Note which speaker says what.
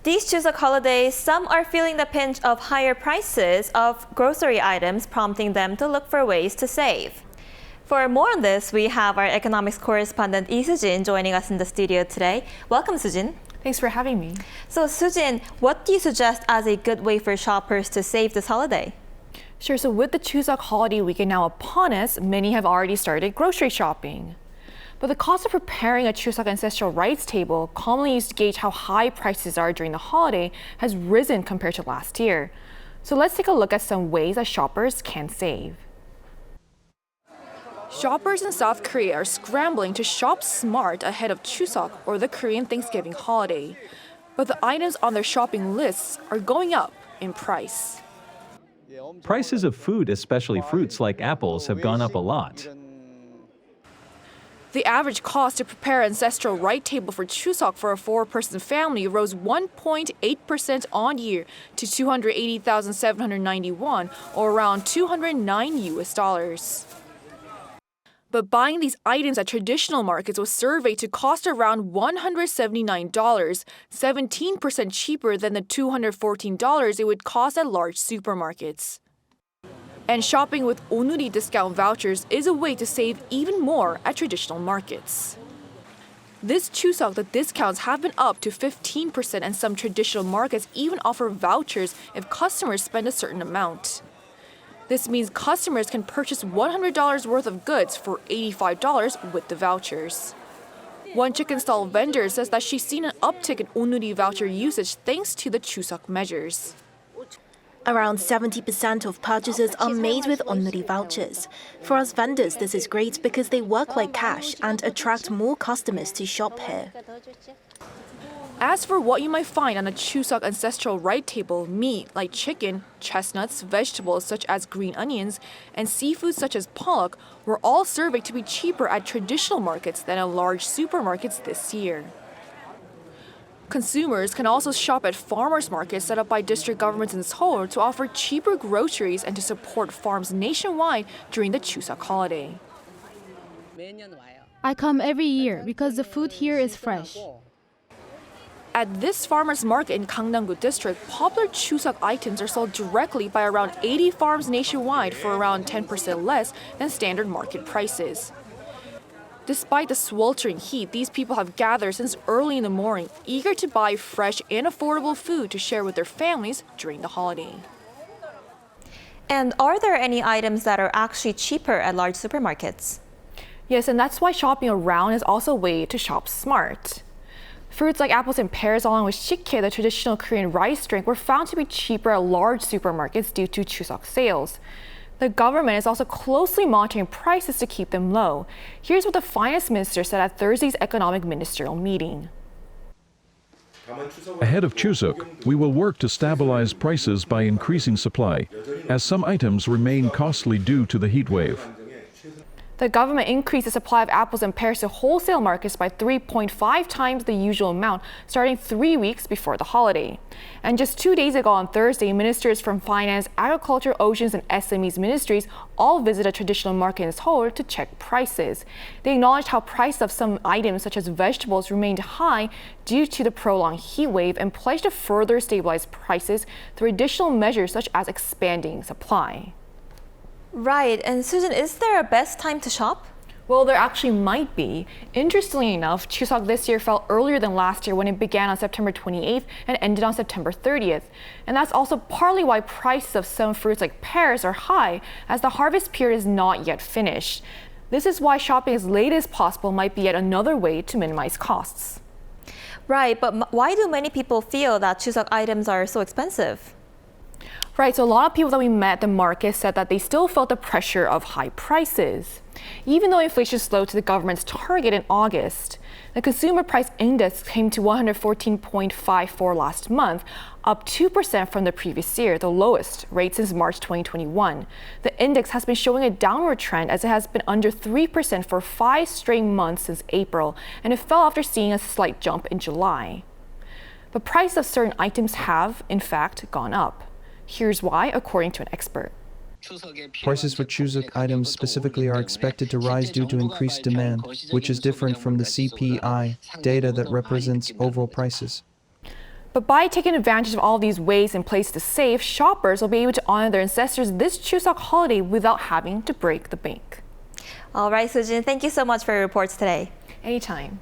Speaker 1: These Chuseok holidays, some are feeling the pinch of higher prices of grocery items, prompting them to look for ways to save. For more on this, we have our economics correspondent Lee Soo-jin joining us in the studio today. Welcome, Soo-jin.
Speaker 2: Thanks for having me.
Speaker 1: So, Soo-jin, what do you suggest as a good way for shoppers to save this holiday?
Speaker 2: Sure, so with the Chuseok holiday weekend now upon us, many have already started grocery shopping. But the cost of preparing a Chuseok ancestral rites table, commonly used to gauge how high prices are during the holiday, has risen compared to last year. So let's take a look at some ways that shoppers can save. Shoppers in South Korea are scrambling to shop smart ahead of Chuseok, or the Korean Thanksgiving holiday. But the items on their shopping lists are going up in price.
Speaker 3: Prices of food, especially fruits like apples, have gone up a lot.
Speaker 2: The average cost to prepare an ancestral rite table for Chuseok for a four-person family rose 1.8% on year to 280,791, or around $209. But buying these items at traditional markets was surveyed to cost around $179, 17% cheaper than the $214 it would cost at large supermarkets. And shopping with onuri discount vouchers is a way to save even more at traditional markets. This Chuseok, the discounts have been up to 15%, and some traditional markets even offer vouchers if customers spend a certain amount. This means customers can purchase $100 worth of goods for $85 with the vouchers. One chicken stall vendor says that she's seen an uptick in onuri voucher usage thanks to the Chuseok measures.
Speaker 4: Around 70% of purchases are made with onuri vouchers. For us vendors, this is great because they work like cash and attract more customers to shop here.
Speaker 2: As for what you might find on a Chuseok ancestral rite table, meat like chicken, chestnuts, vegetables such as green onions, and seafood such as pollock were all surveyed to be cheaper at traditional markets than at large supermarkets this year. Consumers can also shop at farmers markets set up by district governments in Seoul to offer cheaper groceries and to support farms nationwide during the Chuseok holiday.
Speaker 5: I come every year because the food here is fresh.
Speaker 2: At this farmers market in Gangnam-gu district, popular Chuseok items are sold directly by around 80 farms nationwide for around 10% less than standard market prices. Despite the sweltering heat, these people have gathered since early in the morning, eager to buy fresh and affordable food to share with their families during the holiday.
Speaker 1: And are there any items that are actually cheaper at large supermarkets?
Speaker 2: Yes, and that's why shopping around is also a way to shop smart. Fruits like apples and pears, along with sikhae, the traditional Korean rice drink, were found to be cheaper at large supermarkets due to Chuseok sales. The government is also closely monitoring prices to keep them low. Here's what the finance minister said at Thursday's economic ministerial meeting.
Speaker 6: Ahead of Chuseok, we will work to stabilize prices by increasing supply, as some items remain costly due to the heat wave.
Speaker 2: The government increased the supply of apples and pears to wholesale markets by 3.5 times the usual amount, starting 3 weeks before the holiday. And just 2 days ago on Thursday, ministers from Finance, Agriculture, Oceans, and SMEs ministries all visited a traditional market in Seoul to check prices. They acknowledged how prices of some items, such as vegetables, remained high due to the prolonged heat wave and pledged to further stabilize prices through additional measures such as expanding supply.
Speaker 1: Right, and Soo-jin, is there a best time to shop?
Speaker 2: Well, there actually might be. Interestingly enough, Chuseok this year fell earlier than last year when it began on September 28th and ended on September 30th. And that's also partly why prices of some fruits like pears are high, as the harvest period is not yet finished. This is why shopping as late as possible might be yet another way to minimize costs.
Speaker 1: Right, but why do many people feel that Chuseok items are so expensive?
Speaker 2: Right, so a lot of people that we met at the market said that they still felt the pressure of high prices. Even though inflation slowed to the government's target in August, the consumer price index came to 114.54 last month, up 2% from the previous year, the lowest rate since March 2021. The index has been showing a downward trend as it has been under 3% for 5 straight months since April, and it fell after seeing a slight jump in July. But prices of certain items have, in fact, gone up. Here's why, according to an expert.
Speaker 7: Prices for Chuseok items specifically are expected to rise due to increased demand, which is different from the CPI data that represents overall prices.
Speaker 2: But by taking advantage of all these ways and places to save, shoppers will be able to honor their ancestors this Chuseok holiday without having to break the bank.
Speaker 1: All right, Soo-jin, thank you so much for your reports today.
Speaker 2: Anytime.